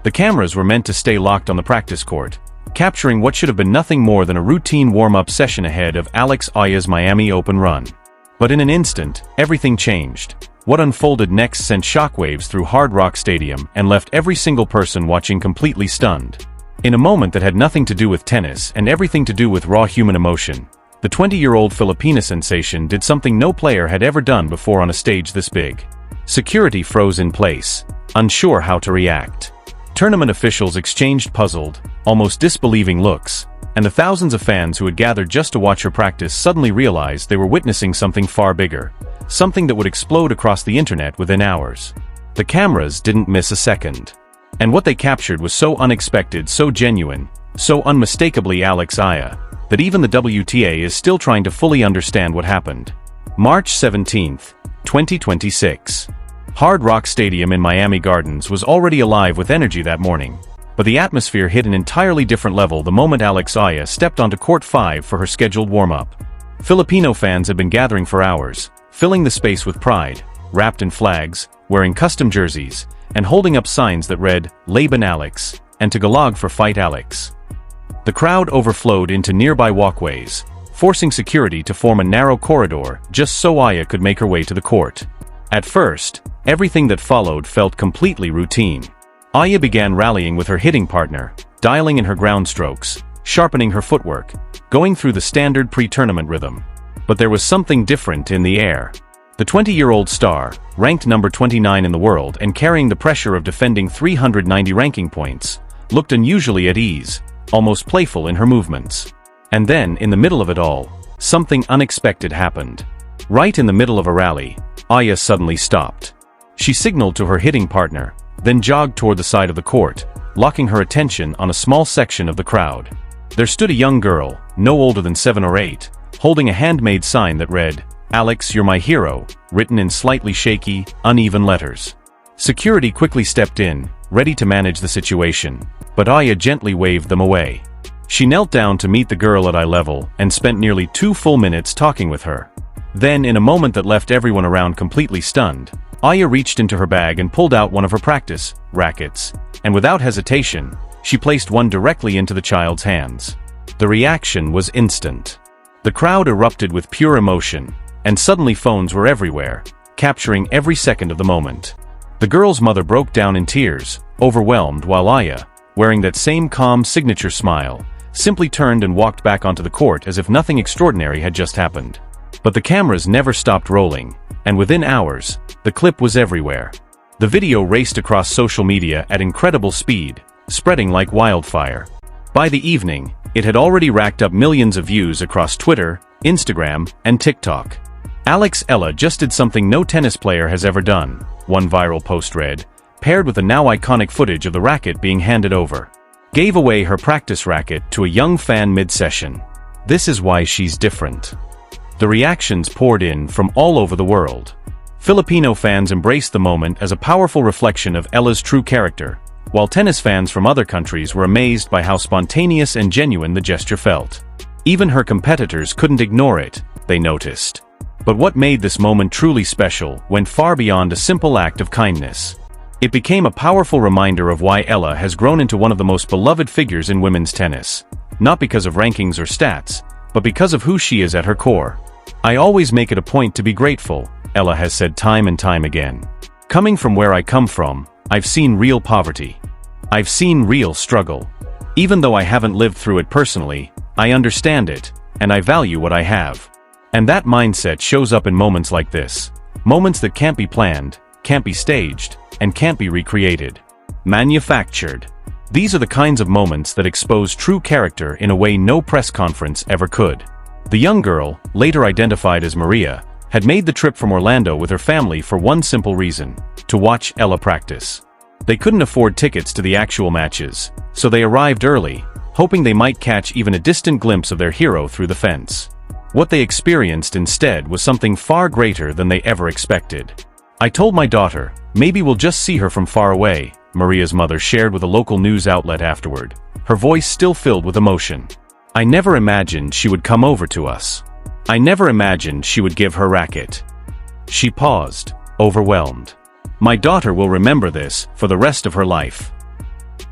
The cameras were meant to stay locked on the practice court, capturing what should have been nothing more than a routine warm-up session ahead of Alex Eala's Miami Open run. But in an instant, everything changed. What unfolded next sent shockwaves through Hard Rock Stadium and left every single person watching completely stunned. In a moment that had nothing to do with tennis and everything to do with raw human emotion, the 20-year-old Filipina sensation did something no player had ever done before on a stage this big. Security froze in place, unsure how to react. Tournament officials exchanged puzzled, almost disbelieving looks, and the thousands of fans who had gathered just to watch her practice suddenly realized they were witnessing something far bigger, something that would explode across the internet within hours. The cameras didn't miss a second. And what they captured was so unexpected, so genuine, so unmistakably Alex Eala, that even the WTA is still trying to fully understand what happened. March 17, 2026. Hard Rock Stadium in Miami Gardens was already alive with energy that morning, but the atmosphere hit an entirely different level the moment Alex Eala stepped onto Court 5 for her scheduled warm-up. Filipino fans had been gathering for hours, filling the space with pride, wrapped in flags, wearing custom jerseys, and holding up signs that read, "Laban Alex," and Tagalog for "Fight Alex." The crowd overflowed into nearby walkways, forcing security to form a narrow corridor just so Eala could make her way to the court. At first, everything that followed felt completely routine. Eala began rallying with her hitting partner, dialing in her ground strokes, sharpening her footwork, going through the standard pre-tournament rhythm. But there was something different in the air. The 20-year-old star, ranked number 29 in the world and carrying the pressure of defending 390 ranking points, looked unusually at ease, almost playful in her movements. And then, in the middle of it all, something unexpected happened. Right in the middle of a rally, Eala suddenly stopped. She signaled to her hitting partner, then jogged toward the side of the court, locking her attention on a small section of the crowd. There stood a young girl, no older than 7 or 8, holding a handmade sign that read, "Alex, you're my hero," written in slightly shaky, uneven letters. Security quickly stepped in, ready to manage the situation, but Eala gently waved them away. She knelt down to meet the girl at eye level and spent nearly 2 full minutes talking with her. Then, in a moment that left everyone around completely stunned, Eala reached into her bag and pulled out one of her practice rackets, and without hesitation, she placed one directly into the child's hands. The reaction was instant. The crowd erupted with pure emotion, and suddenly phones were everywhere, capturing every second of the moment. The girl's mother broke down in tears, overwhelmed, while Eala, wearing that same calm signature smile, simply turned and walked back onto the court as if nothing extraordinary had just happened. But the cameras never stopped rolling, and within hours, the clip was everywhere. The video raced across social media at incredible speed, spreading like wildfire. By the evening, it had already racked up millions of views across Twitter, Instagram, and TikTok. Alex Eala just did something no tennis player has ever done, one viral post read, paired with the now iconic footage of the racket being handed over. Gave away her practice racket to a young fan mid-session. This is why she's different. The reactions poured in from all over the world. Filipino fans embraced the moment as a powerful reflection of Eala's true character, while tennis fans from other countries were amazed by how spontaneous and genuine the gesture felt. Even her competitors couldn't ignore it, they noticed. But what made this moment truly special went far beyond a simple act of kindness. It became a powerful reminder of why Eala has grown into one of the most beloved figures in women's tennis. Not because of rankings or stats, but because of who she is at her core. "I always make it a point to be grateful," Eala has said time and time again. "Coming from where I come from, I've seen real poverty. I've seen real struggle. Even though I haven't lived through it personally, I understand it, and I value what I have." And that mindset shows up in moments like this. Moments that can't be planned, can't be staged, and can't be recreated. Manufactured. These are the kinds of moments that expose true character in a way no press conference ever could. The young girl, later identified as Maria, had made the trip from Orlando with her family for one simple reason: to watch Eala practice. They couldn't afford tickets to the actual matches, so they arrived early, hoping they might catch even a distant glimpse of their hero through the fence. What they experienced instead was something far greater than they ever expected. "I told my daughter, maybe we'll just see her from far away," Maria's mother shared with a local news outlet afterward, her voice still filled with emotion. "I never imagined she would come over to us. I never imagined she would give her racket." She paused, overwhelmed. "My daughter will remember this for the rest of her life."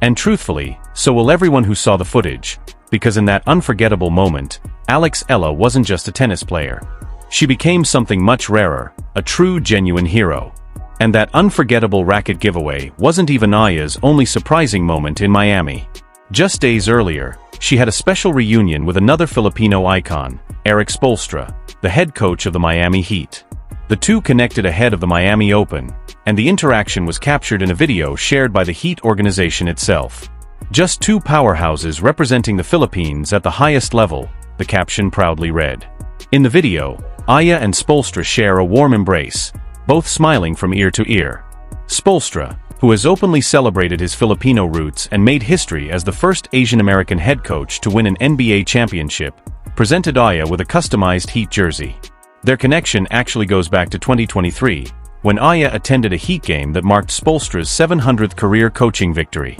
And truthfully, so will everyone who saw the footage, because in that unforgettable moment, Alex Eala wasn't just a tennis player. She became something much rarer, a true genuine hero. And that unforgettable racket giveaway wasn't even Aya's only surprising moment in Miami. Just days earlier, she had a special reunion with another Filipino icon, Alex Eala, the head coach of the Miami Heat. The two connected ahead of the Miami Open, and the interaction was captured in a video shared by the Heat organization itself. Just two powerhouses representing the Philippines at the highest level, the caption proudly read. In the video, Aya and Spoelstra share a warm embrace, both smiling from ear to ear. Spoelstra, who has openly celebrated his Filipino roots and made history as the first Asian American head coach to win an NBA championship, presented Aya with a customized Heat jersey. Their connection actually goes back to 2023, when Aya attended a Heat game that marked Spoelstra's 700th career coaching victory.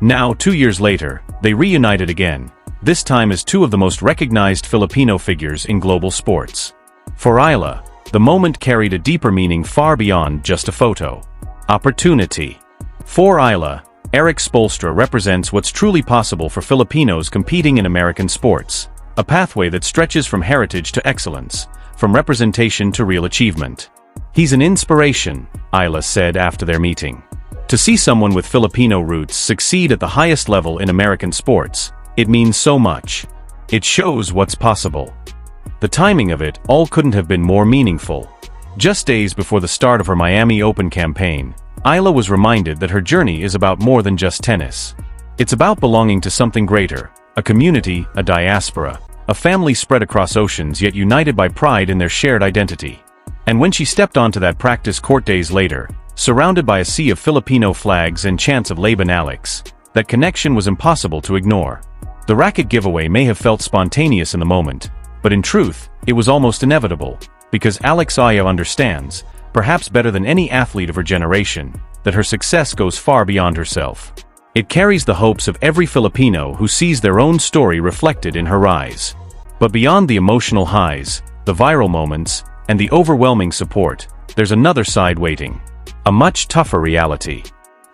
Now, 2 years later, they reunited again, this time as two of the most recognized Filipino figures in global sports. For Eala, the moment carried a deeper meaning far beyond just a photo. Opportunity. For Eala, Alex Spoelstra represents what's truly possible for Filipinos competing in American sports, a pathway that stretches from heritage to excellence, from representation to real achievement. He's an inspiration, Eala said after their meeting. To see someone with Filipino roots succeed at the highest level in American sports, it means so much. It shows what's possible. The timing of it all couldn't have been more meaningful. Just days before the start of her Miami Open campaign, Eala was reminded that her journey is about more than just tennis. It's about belonging to something greater, a community, a diaspora, a family spread across oceans yet united by pride in their shared identity. And when she stepped onto that practice court days later, surrounded by a sea of Filipino flags and chants of Laban Alex, that connection was impossible to ignore. The racket giveaway may have felt spontaneous in the moment, but in truth, it was almost inevitable, because Alex Eala understands, perhaps better than any athlete of her generation, that her success goes far beyond herself. It carries the hopes of every Filipino who sees their own story reflected in her rise. But beyond the emotional highs, the viral moments, and the overwhelming support, there's another side waiting. A much tougher reality.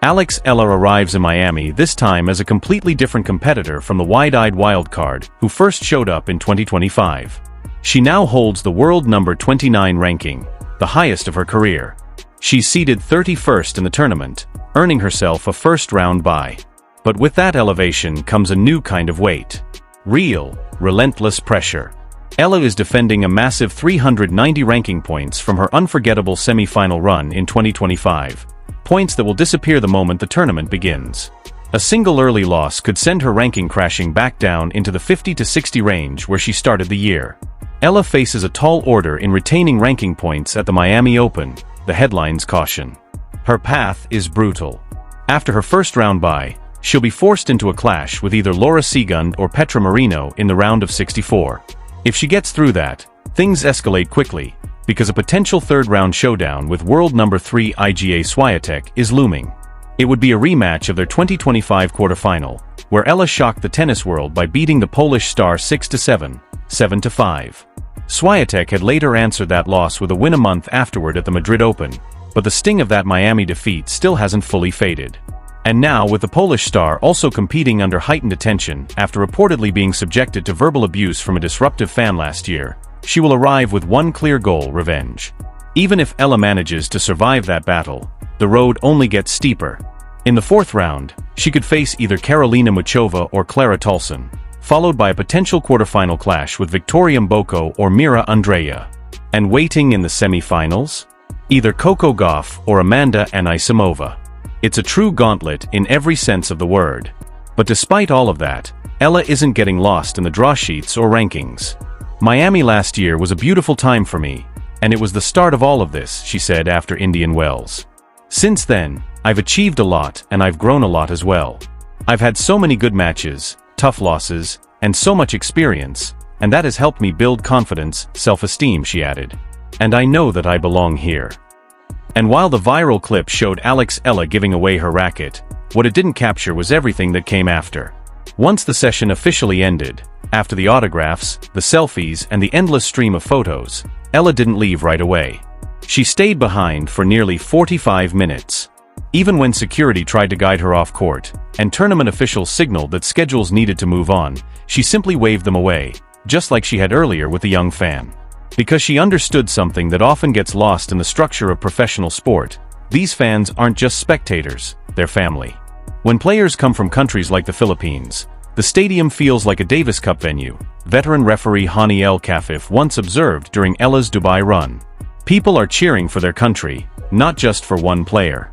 Alex Eala arrives in Miami this time as a completely different competitor from the wide-eyed wildcard who first showed up in 2025. She now holds the world number 29 ranking, the highest of her career. She's seeded 31st in the tournament, earning herself a first-round bye. But with that elevation comes a new kind of weight. Real, relentless pressure. Eala is defending a massive 390 ranking points from her unforgettable semi-final run in 2025. Points that will disappear the moment the tournament begins. A single early loss could send her ranking crashing back down into the 50 to 60 range where she started the year. Eala faces a tall order in retaining ranking points at the Miami Open, the headlines caution. Her path is brutal. After her first round bye, she'll be forced into a clash with either Laura Segund or Petra Marino in the round of 64. If she gets through that, things escalate quickly, because a potential third-round showdown with world number 3 Iga Swiatek is looming. It would be a rematch of their 2025 quarterfinal, where Eala shocked the tennis world by beating the Polish star 6-7, 7-5. Swiatek had later answered that loss with a win a month afterward at the Madrid Open, but the sting of that Miami defeat still hasn't fully faded. And now, with the Polish star also competing under heightened attention after reportedly being subjected to verbal abuse from a disruptive fan last year, she will arrive with one clear goal: revenge. Even if Eala manages to survive that battle, the road only gets steeper. In the fourth round, she could face either Karolina Muchova or Clara Tolson, followed by a potential quarterfinal clash with Victoria Mboko or Mira Andreeva. And waiting in the semi-finals? Either Coco Gauff or Amanda Anisimova. It's a true gauntlet in every sense of the word. But despite all of that, Eala isn't getting lost in the draw sheets or rankings. Miami last year was a beautiful time for me, and it was the start of all of this, she said after Indian Wells. Since then, I've achieved a lot and I've grown a lot as well. I've had so many good matches, tough losses, and so much experience, and that has helped me build confidence, self-esteem, she added. And I know that I belong here. And while the viral clip showed Alex Eala giving away her racket, what it didn't capture was everything that came after. Once the session officially ended, after the autographs, the selfies, and the endless stream of photos, Eala didn't leave right away. She stayed behind for nearly 45 minutes. Even when security tried to guide her off court, and tournament officials signaled that schedules needed to move on, she simply waved them away, just like she had earlier with the young fan. Because she understood something that often gets lost in the structure of professional sport: these fans aren't just spectators, they're family. When players come from countries like the Philippines, the stadium feels like a Davis Cup venue, veteran referee Hani El Kafif once observed during Eala's Dubai run. People are cheering for their country, not just for one player.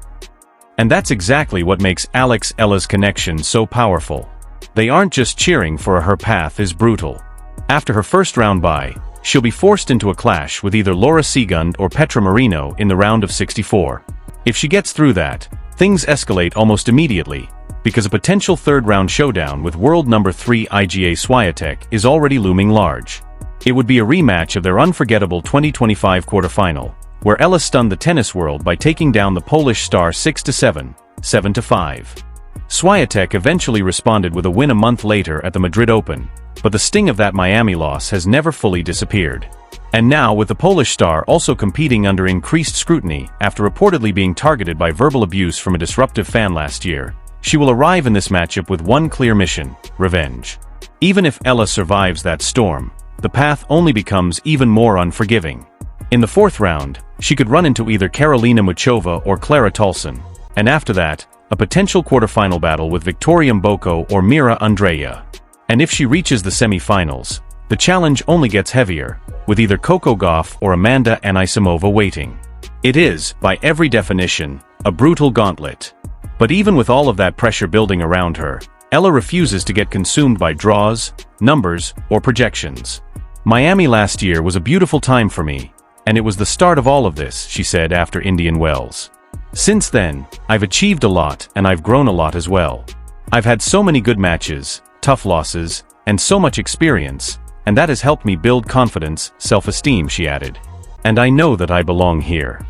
And that's exactly what makes Alex Eala's connection so powerful. They aren't just cheering for her path is brutal. After her first round bye, she'll be forced into a clash with either Laura Segund or Petra Marino in the round of 64. If she gets through that, things escalate almost immediately, because a potential third-round showdown with world number 3 Iga Swiatek is already looming large. It would be a rematch of their unforgettable 2025 quarterfinal, where Eala stunned the tennis world by taking down the Polish star 6-7, 7-5. Swiatek eventually responded with a win a month later at the Madrid Open, but the sting of that Miami loss has never fully disappeared. And now, with the Polish star also competing under increased scrutiny after reportedly being targeted by verbal abuse from a disruptive fan last year, she will arrive in this matchup with one clear mission: revenge. Even if Eala survives that storm, the path only becomes even more unforgiving. In the fourth round, she could run into either Karolina Muchova or Clara Tolson, and after that, a potential quarterfinal battle with Victoria Mboko or Mira Andreeva. And if she reaches the semi-finals, the challenge only gets heavier, with either Coco Gauff or Amanda Anisimova waiting. It is, by every definition, a brutal gauntlet. But even with all of that pressure building around her, Eala refuses to get consumed by draws, numbers, or projections. "Miami last year was a beautiful time for me, and it was the start of all of this," she said after Indian Wells. "Since then, I've achieved a lot and I've grown a lot as well. I've had so many good matches, tough losses, and so much experience, and that has helped me build confidence, self-esteem," she added. "And I know that I belong here."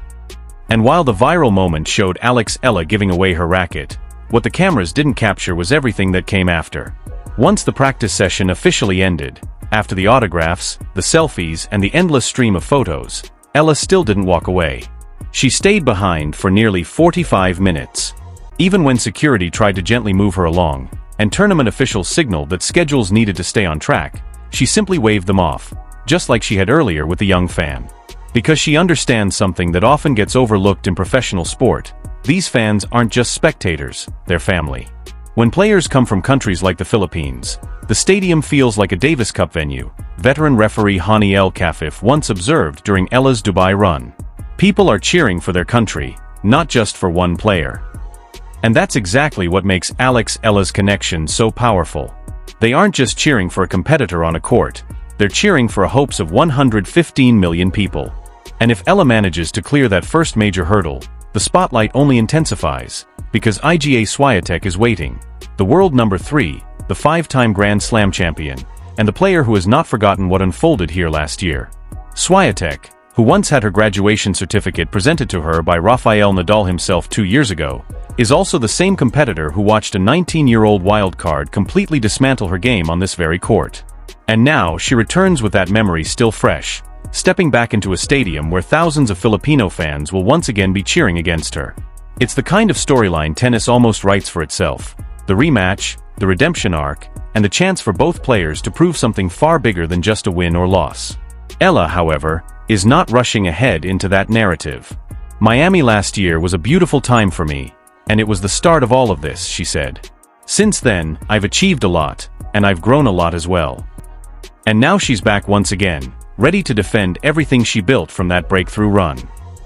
And while the viral moment showed Alex Eala giving away her racket, what the cameras didn't capture was everything that came after. Once the practice session officially ended, after the autographs, the selfies, and the endless stream of photos, Eala still didn't walk away. She stayed behind for nearly 45 minutes. Even when security tried to gently move her along, and tournament officials signaled that schedules needed to stay on track, she simply waved them off, just like she had earlier with the young fan. Because she understands something that often gets overlooked in professional sport: these fans aren't just spectators, they're family. When players come from countries like the Philippines, the stadium feels like a Davis Cup venue, veteran referee Hani El Kafif once observed during Eala's Dubai run. People are cheering for their country, not just for one player. And that's exactly what makes Alex Eala's connection so powerful. They aren't just cheering for a competitor on a court, they're cheering for the hopes of 115 million people. And if Eala manages to clear that first major hurdle, the spotlight only intensifies, because Iga Swiatek is waiting, the world number 3, the 5-time Grand Slam champion, and the player who has not forgotten what unfolded here last year. Swiatek, who once had her graduation certificate presented to her by Rafael Nadal himself 2 years ago, is also the same competitor who watched a 19-year-old wildcard completely dismantle her game on this very court. And now she returns with that memory still fresh, stepping back into a stadium where thousands of Filipino fans will once again be cheering against her. It's the kind of storyline tennis almost writes for itself: the rematch, the redemption arc, and the chance for both players to prove something far bigger than just a win or loss. Eala, however, is not rushing ahead into that narrative. "Miami last year was a beautiful time for me, and it was the start of all of this," she said. "Since then, I've achieved a lot, and I've grown a lot as well." And now she's back once again, ready to defend everything she built from that breakthrough run.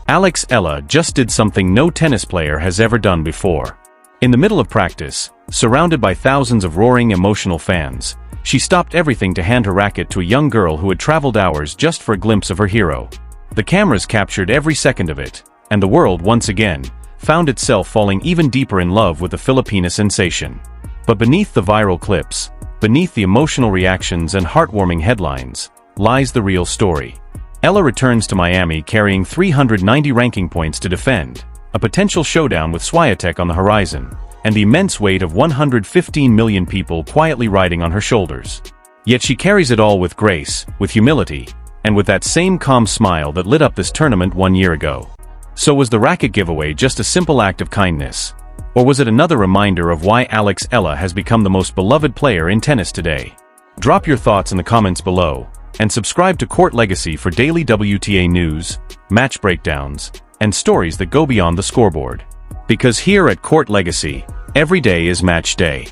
Alex Eala just did something no tennis player has ever done before. In the middle of practice, surrounded by thousands of roaring, emotional fans, she stopped everything to hand her racket to a young girl who had traveled hours just for a glimpse of her hero. The cameras captured every second of it, and the world once again found itself falling even deeper in love with the Filipina sensation. But beneath the viral clips, beneath the emotional reactions and heartwarming headlines, lies the real story. Eala returns to Miami carrying 390 ranking points to defend, a potential showdown with Swiatek on the horizon, and the immense weight of 115 million people quietly riding on her shoulders. Yet she carries it all with grace, with humility, and with that same calm smile that lit up this tournament 1 year ago. So was the racket giveaway just a simple act of kindness? Or was it another reminder of why Alex Eala has become the most beloved player in tennis today? Drop your thoughts in the comments below, and subscribe to Court Legacy for daily WTA news, match breakdowns, and stories that go beyond the scoreboard. Because here at Court Legacy, every day is match day.